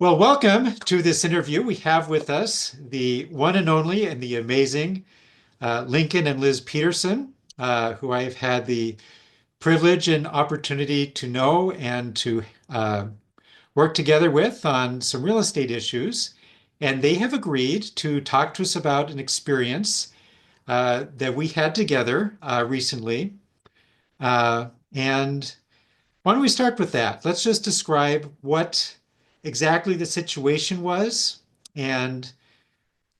Well, welcome to this interview. We have with us the one and only and the amazing Lincoln and Liz Peterson, who I have had the privilege and opportunity to know and to work together with on some real estate issues. And they have agreed to talk to us about an experience that we had together recently. And why don't we start with that? Let's just describe what exactly the situation was and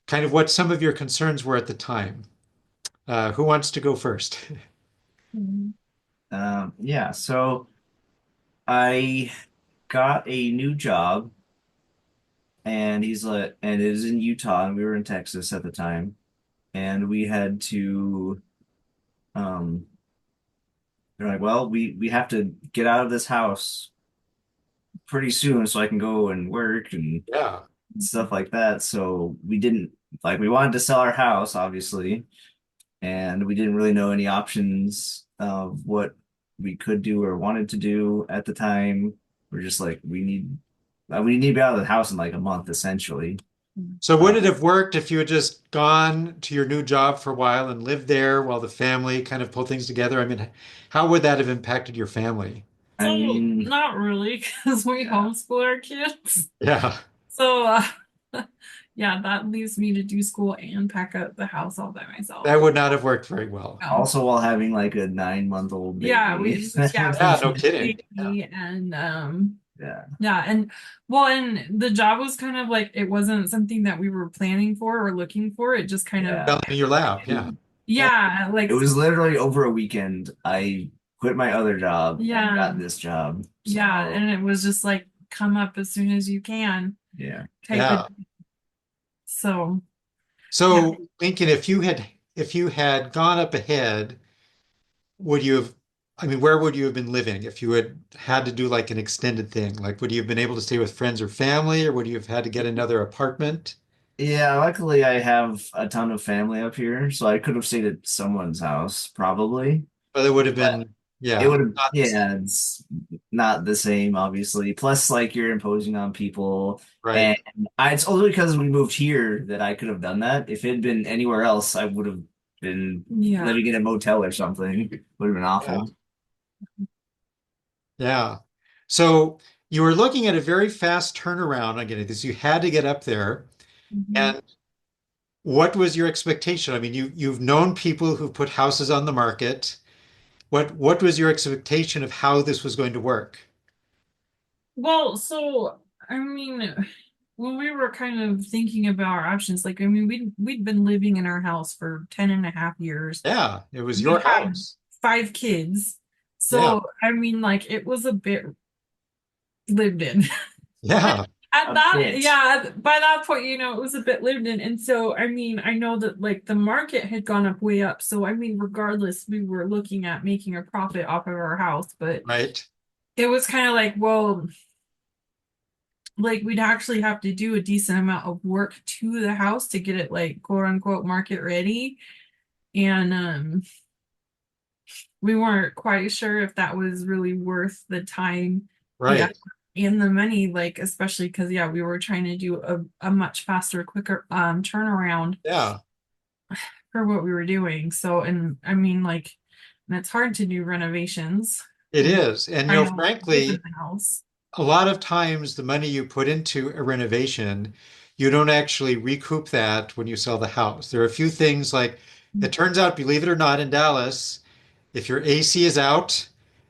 kind of what some of your concerns were at the time. Who wants to go first? Mhm. So I got a new job, and and it was in Utah, and we were in Texas at the time, and we had to, um, they're like, well, we have to get out of this house pretty soon so I can go and work and Yeah. stuff like that. So we didn't we wanted to sell our house, obviously, and we didn't really know any options of what we could do or wanted to do at the time. We're just like, we need to be out of the house in like a month, essentially. So Uh, would it have worked if you had just gone to your new job for a while and lived there while the family kind of pulled things together? I mean, how would that have impacted your family? I So mean, not really, because we yeah, homeschool our kids. Yeah, So yeah, that leaves me to do school and pack up the house all by myself. that would not have worked very well. No. also while having like a 9-month-old Yeah, baby. we Yeah, no just kidding. Yeah. baby and Yeah. yeah, and well, and the job was kind of like it wasn't something that we were planning for or looking for. It just kind of Yeah. Fell in your lap. Yeah. yeah, It like was literally over a weekend. I quit my other job and yeah, got this job. yeah, So, and it was just like come up as soon as you can yeah. type of Yeah. so yeah. So, Lincoln, if you had gone up ahead, would you have, I mean, where would you have been living if you had had to do like an extended thing? Like, would you have been able to stay with friends or family, or would you have had to get another apartment? Yeah, luckily I have a ton of family up here, so I could have stayed at someone's house probably. But it would have But been, it yeah, would have, not the same. yeah, it's not the same, obviously. Plus, like you're imposing on people, Right. and it's only because we moved here that I could have done that. If it had been anywhere else, I would have been Yeah. living in a motel or something. Would have been Yeah. awful. Yeah. So you were looking at a very fast turnaround on getting this. You had to get up there. Mhm. And what was your expectation? I mean, you've known people who've put houses on the market. What was your expectation of how this was going to work? Well, so I mean, when we were kind of thinking about our options, like I mean, we'd been living in our house for 10.5 years. Yeah, it was We your had house. 5 kids. Yeah. So I mean, like it was a bit lived in. Yeah. At A that, bit. yeah, by that point, it was a bit lived in. And so, I mean, I know that like the market had gone up way up. So, I mean, regardless, we were looking at making a profit off of our house, but Right. it was kind of like, well, like we'd actually have to do a decent amount of work to the house to get it like quote unquote market ready. And we weren't quite sure if that was really worth the time, the effort, Right. and the money, like especially because yeah, we were trying to do a much faster, quicker turnaround Yeah, for what we were doing. So and I mean like and it's hard to do renovations it when is. And trying to live in frankly, the house. a lot of times the money you put into a renovation, you don't actually recoup that when you sell the house. There are a few things like it turns out, believe it or not, in Dallas, if your AC is out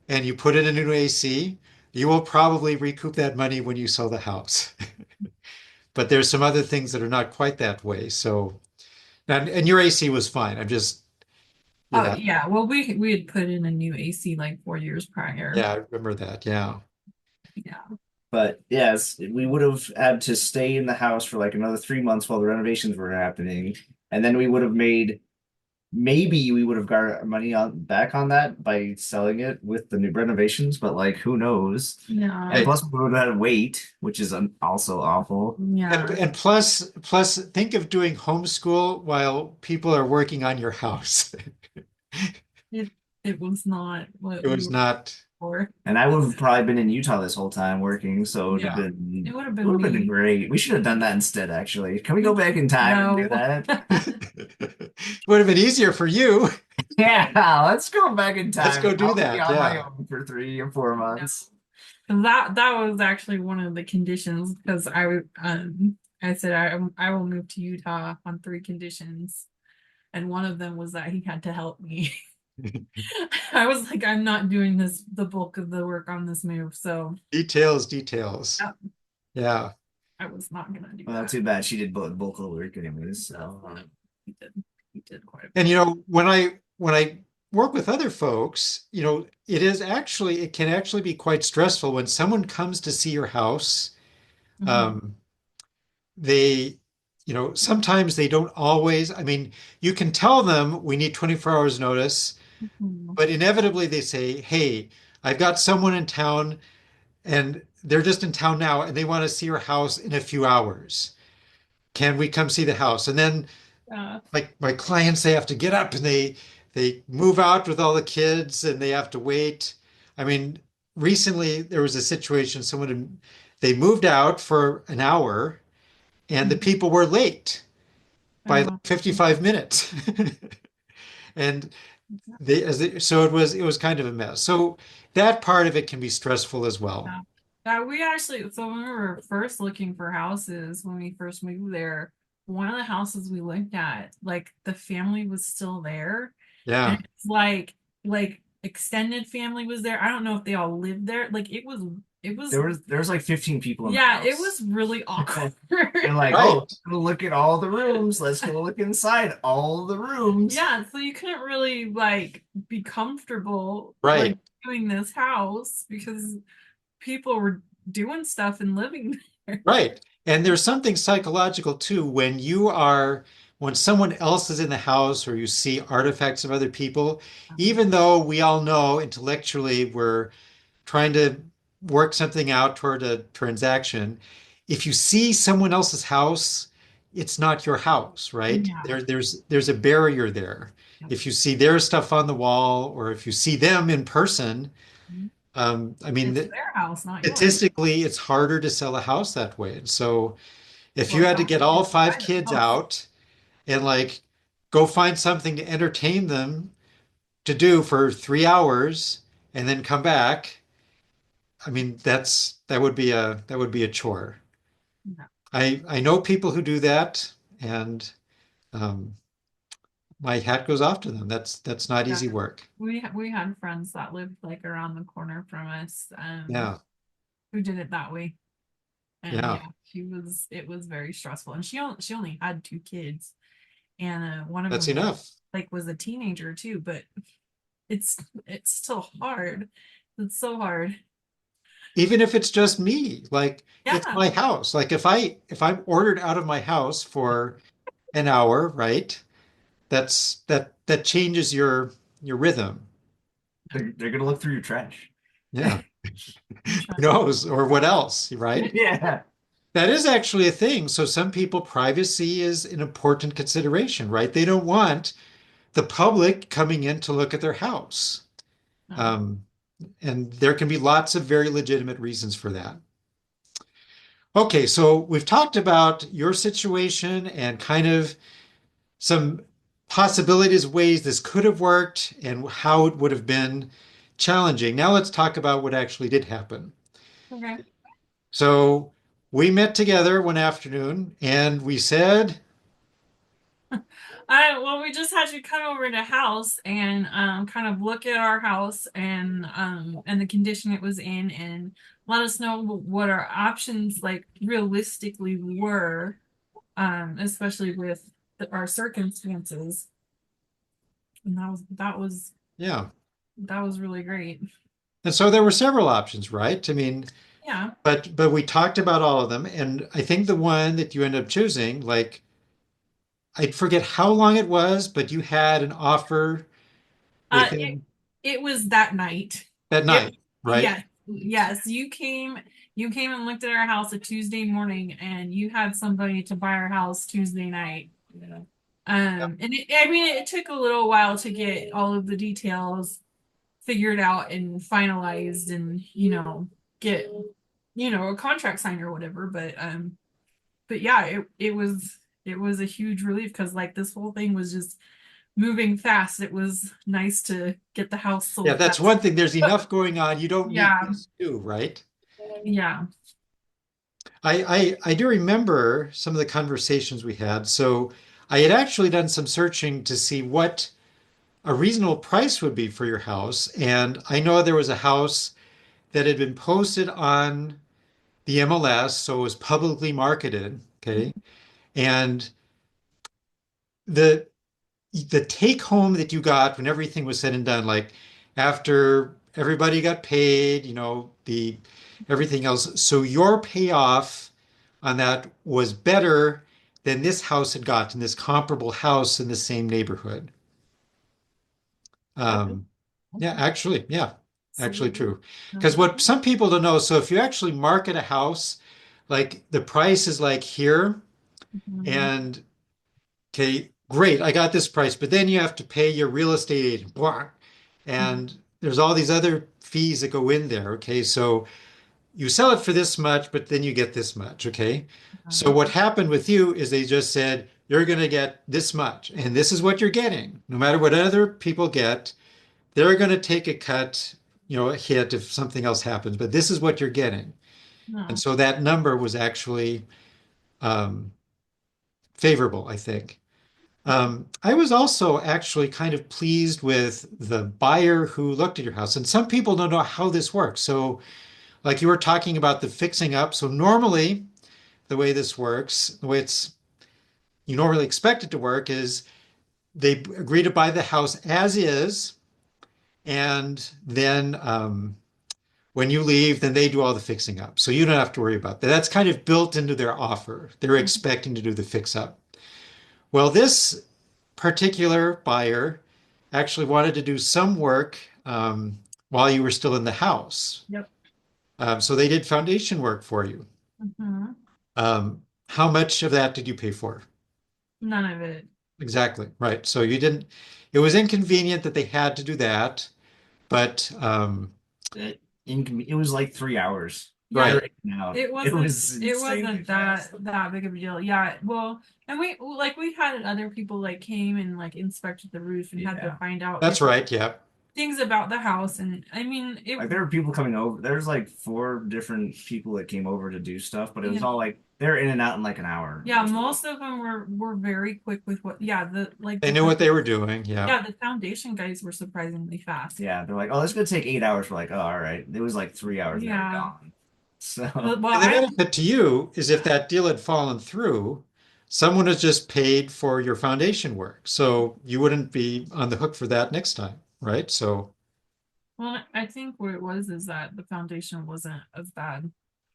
and you put in a new AC, you will probably recoup that money when you sell the house. But there's some other things that are not quite that way. So, and your AC was fine. I'm just, Oh yeah, yeah, well we had put in a new AC like 4 years prior. yeah, I remember that. Yeah. Yeah. But yes, we would have had to stay in the house for like another 3 months while the renovations were happening. And then we would have made maybe we would have got our money on back on that by selling it with the new renovations, but like who knows? And Yeah. Right. plus we would have had to wait, which is also awful. Yeah. And plus, think of doing homeschool while people are working on your house. It it was not It what we was were not. for. And I would have probably been in Utah this whole time working, so Yeah, it would have it been would have been me. great. We should have done that instead, actually. Can we go We back in time and do no. that? Would have been easier for you. Yeah, let's go back in Let's time. go do I'll be that. on my Yeah. own for 3 or 4 months. That was actually one of the conditions because I said I will move to Utah on three conditions, and one of them was that he had to help me. I was like, I'm not doing this the bulk of the work on this move, so Details, details. yeah, Yeah. I was not gonna do Well, that. too bad she did both of the work anyways. So He did. He did quite a And bit. when I work with other folks, it can actually be quite stressful when someone comes to see your house. Mhm. Um, they, sometimes they don't always, I mean, you can tell them we need 24 hours notice, Mhm. but inevitably they say, "Hey, I've got someone in town and they're just in town now and they want to see your house in a few hours. Can we come see the house?" And then Uh, like my clients, they have to get up and they move out with all the kids and they have to wait. I mean, recently there was a situation, they moved out for an hour and the people were late by like uh, 55 minutes. And so it was kind of a mess. So that part of it can be stressful as well. yeah. We actually, so when we were first looking for houses, when we first moved there, one of the houses we looked at, like the family was still there. And Yeah. it's like extended family was there. I don't know if they all lived there. Like it was there was like 15 people in the yeah, it house. was really awkward. And like, oh, Right. let's go look at all the rooms. Let's go look inside all the rooms. Yeah, so you couldn't really like be comfortable like Right. doing this house because people were doing stuff and living there. Right. And there's something psychological too when someone else is in the house or you see artifacts of other people, even though we all know intellectually we're trying to work something out toward a transaction, if you see someone else's house, it's not your house, right? Yeah. There's a barrier there. If you see their stuff on the wall or if you see them in person, I mean, It's their house, not yours. statistically, it's harder to sell a house that way. And so if Well, you it's had to get all actually a five private kids house. out and like go find something to entertain them to do for 3 hours and then come back, I mean, that would be a chore. Yeah. I know people who do that, and um, my hat goes off to them. That's not Yeah. easy work. We had friends that lived like around the corner from us, Yeah, who did it that way. And yeah, yeah, it was very stressful. And she only had two kids. And one of that's them enough. like was a teenager too, but it's it's still hard. It's so hard. Even if it's just me, like it's Yeah. my house. Like if I'm ordered out of my house for an hour, right? That changes your rhythm. They're gonna look through your trash. Yeah. I'm trying. Who knows? Or what else, right? Yeah. That is actually a thing. So some people, privacy is an important consideration, right? They don't want the public coming in to look at their house. No. Um, and there can be lots of very legitimate reasons for that. Okay, so we've talked about your situation and kind of some possibilities, ways this could have worked, and how it would have been challenging. Now let's talk about what actually did happen. Okay. So we met together one afternoon and we said, Well, we just had you come over to house and kind of look at our house and the condition it was in and let us know what our options like realistically were, especially with our circumstances. And yeah. that was really great. And so there were several options, right? I mean, Yeah. but we talked about all of them, and I think the one that you ended up choosing, like I forget how long it was, but you had an offer Uh, it within it was that night. that It night, right? yes, yes. You came and looked at our house a Tuesday morning, and you had somebody to buy our house Tuesday night. Yeah. And I mean, it took a little while to get all of the details, figured out and finalized and, get, a contract signed or whatever. But yeah, it was a huge relief because like this whole thing was just moving fast. It was nice to get the house Yeah, sold that's fast. one thing. There's enough going on. You don't need Yeah, this too, right? yeah. I do remember some of the conversations we had. So I had actually done some searching to see what a reasonable price would be for your house. And I know there was a house that had been posted on the MLS, so it was publicly marketed. Okay. And the the take home that you got when everything was said and done, like after everybody got paid, the everything else. So your payoff on that was better than this house had gotten, this comparable house in the same neighborhood. Okay. Um, yeah, Okay. actually So, true. Because um, what some people don't know, so if you actually market a house, like the price is like here, mhm, and okay, great, I got this price, but then you have to pay your real estate agent, blah, mhm, and there's all these other fees that go in there. Okay, so you sell it for this much, but then you get this much. Okay, so um, what happened with you is they just said you're going to get this much, and this is what you're getting. No matter what other people get, they're going to take a cut, a hit if something else happens, but this is what you're getting. And no. so that number was actually um, favorable, I think. I was also actually kind of pleased with the buyer who looked at your house. And some people don't know how this works. So, like you were talking about the fixing up. So, normally, the way this works, the way you normally expect it to work is they agree to buy the house as is. And then when you leave, then they do all the fixing up. So, you don't have to worry about that. That's kind of built into their offer. They're expecting to do the fix up. Well, this particular buyer actually wanted to do some work while you were still in the house. Yep. So they did foundation work for you. Mhm. How much of that did you pay for? None of it. Exactly, right. So you didn't, it was inconvenient that they had to do that, but It was like 3 hours. Yeah, They're right. in and out. it It wasn't was it insanely wasn't that fast. that big of a deal. Yeah, well, and we had other people like came and like inspected the roof and had to Yeah. find out That's different right. Yeah. things about the house. And I mean, Like there were people coming over. There's like four different people that came over to do stuff, but it was yeah, all like they're in and out in like an hour. yeah, most of them were very quick with what. Yeah, They knew what they were doing. Yeah. yeah, the foundation guys were surprisingly fast. Yeah, they're like, oh, it's gonna take 8 hours. We're like, oh, all right. It was like 3 hours and they were Yeah, gone. So well, And the I benefit to you is if that deal had fallen through, someone has just paid for your foundation work. So you wouldn't be on the hook for that next time, right? So well, I think what it was is that the foundation wasn't as bad.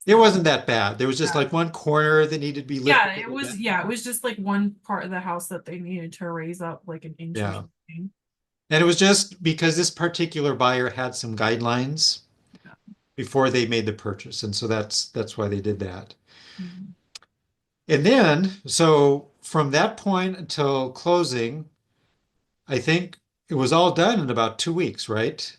it So wasn't that bad. There was just yeah. like one corner that needed to be lifted Yeah, a it little was bit. yeah, it was just like one part of the house that they needed to raise up like an inch or Yeah. something. And it was just because this particular buyer had some guidelines before they made the purchase. And so that's why they did that. Mhm. And then, so from that point until closing, I think it was all done in about 2 weeks, right?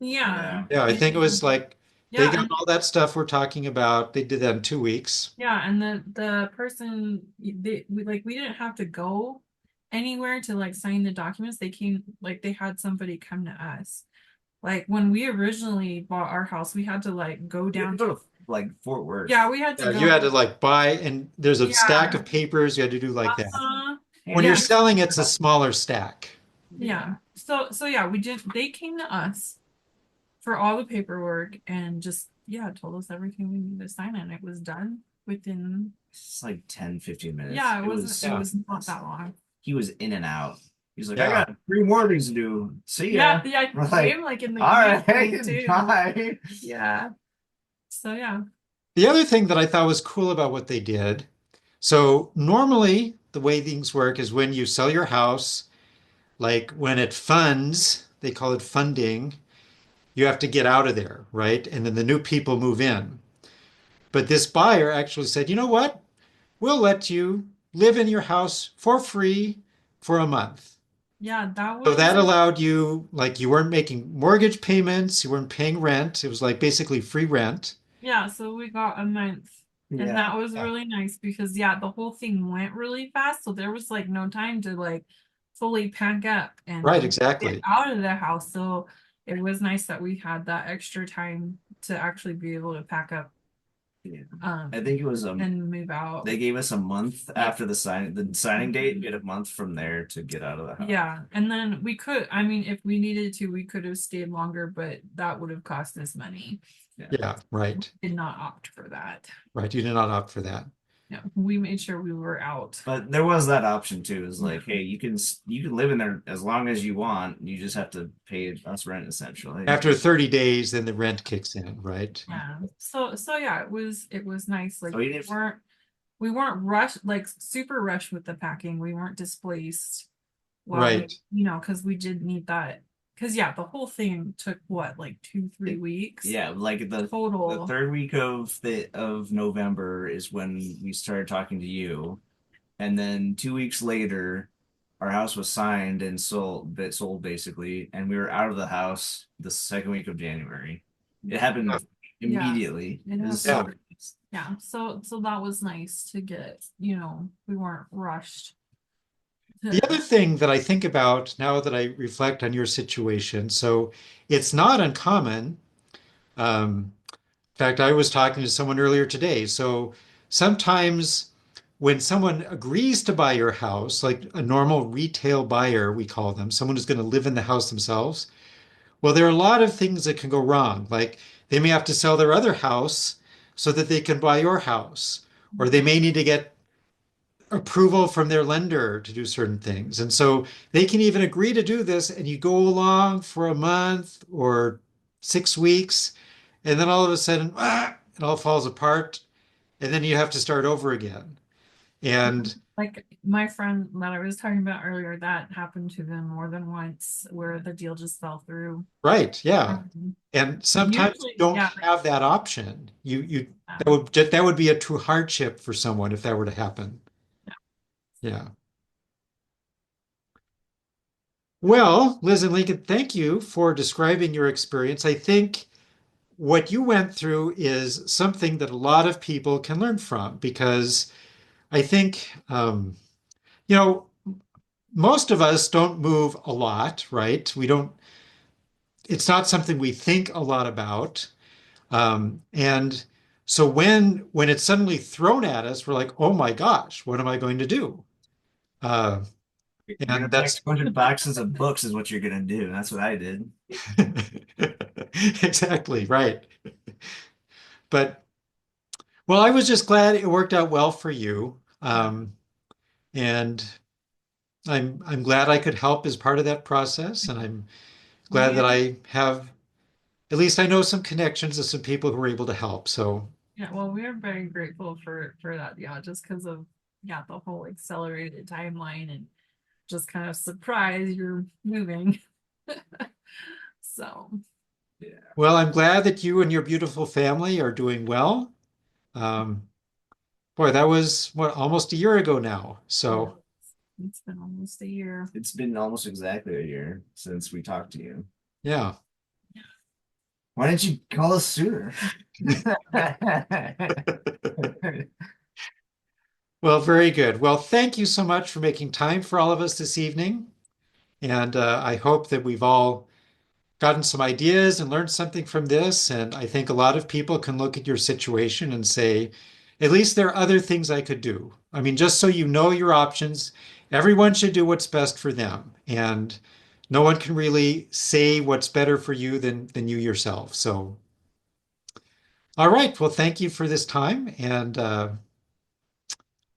Yeah. yeah. Yeah, I think it was like they Yeah, got and all that stuff we're talking about. They did that in 2 weeks. yeah, and the person we didn't have to go anywhere to like sign the documents. They came like they had somebody come to us. Like when we originally bought our house, we had to like go You have to down go to to like Fort Worth. yeah, we had to Yeah, you had to go like buy, and there's a stack yeah. of papers you had to do like that. And When you're Yeah, selling, it's a smaller stack. yeah. So yeah, we did they came to us for all the paperwork and just yeah told us everything we needed to sign and it was done within it's like 10, 15 minutes. yeah it It wasn't it was Yeah. was not that long. he was in and out. He's like, I Yeah. got three more of these to do. See Yeah, ya. yeah, We're came like, like in the all right, evening too. bye. Yeah. So yeah. The other thing that I thought was cool about what they did, so normally the way things work is when you sell your house, like when it funds, they call it funding, you have to get out of there, right? And then the new people move in. But this buyer actually said, you know what? We'll let you live in your house for free for a month. Yeah, that So was that allowed you, like, you weren't making mortgage payments, you weren't paying rent. It was like basically free rent. yeah, so we got a month. And Yeah. that was Yeah. really nice because yeah, the whole thing went really fast. So there was like no time to like fully pack up Right, and get exactly. out of the house. So it was nice that we had that extra time to actually be able to pack up Yeah. I um think it was and move out. they gave us a month after the signing date. We had a month from there to get out of the house. Yeah, and then we could, I mean, if we needed to, we could have stayed longer, but that would have cost us money. Yeah. Yeah, right. Did not opt for that. Right. You did not opt for that. No, we made sure we were out. But there was that option too. Is Yeah. like, hey, you can live in there as long as you want. You just have to pay us rent essentially. After 30 days, then the rent kicks in, right? Yeah. So yeah, it was nice. Like Oh, you didn't. we weren't rushed like super rushed with the packing. We weren't displaced while Right. because we did need that. Because yeah, the whole thing took what, like 2-3 weeks Yeah, like the total. third week of November is when we started talking to you, and then 2 weeks later, our house was signed and sold basically, and we were out of the house the second week of January. It Yeah. happened Yeah, immediately. it It was happened. Yeah. so Yeah, so that was nice to get, we weren't rushed The to, other thing that I think about now that I reflect on your situation, so it's not uncommon. In fact, I was talking to someone earlier today. So sometimes when someone agrees to buy your house, like a normal retail buyer, we call them, someone who's going to live in the house themselves, well, there are a lot of things that can go wrong. Like they may have to sell their other house so that they can buy your house, or they may need to get approval from their lender to do certain things. And so they can even agree to do this, and you go along for a month or 6 weeks, and then all of a sudden, it all falls apart, and then you have to start over again. And like my friend that I was talking about earlier, that happened to them more than once where the deal just fell through. right, yeah. Um, And sometimes you Usually, don't yeah, have that option. You yeah, that would be a true hardship for someone if that were to happen. Yeah. Well, Liz and Lincoln, thank you for describing your experience. I think what you went through is something that a lot of people can learn from because I think, you know, most of us don't move a lot, right? We don't, it's not something we think a lot about. And so when it's suddenly thrown at us, we're like, oh my gosh, what am I going to do? Uh, you're gonna and pack that's 200 boxes of books is what you're gonna do. That's what I did. exactly right. But well, I was just glad it worked out well for you. yeah. And I'm glad I could help as part of that process, and I'm glad We that I have at least I know some connections to some people who were able to help. So Yeah, well, we are very grateful for that. Yeah, just because of yeah the whole accelerated timeline and just kind of surprise you're moving. So Yeah. well, I'm glad that you and your beautiful family are doing well. Um, boy, that was what almost a year ago now. yeah, So it's been almost a year. It's been almost exactly a year since we talked to you. yeah. Why didn't you call us sooner? Well, very good. Well, thank you so much for making time for all of us this evening. And I hope that we've all gotten some ideas and learned something from this. And I think a lot of people can look at your situation and say, at least there are other things I could do. I mean, just so you know your options, everyone should do what's best for them. And no one can really say what's better for you than you yourself. So, all right. Well, thank you for this time. And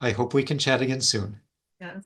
I hope we can chat again soon. Yes.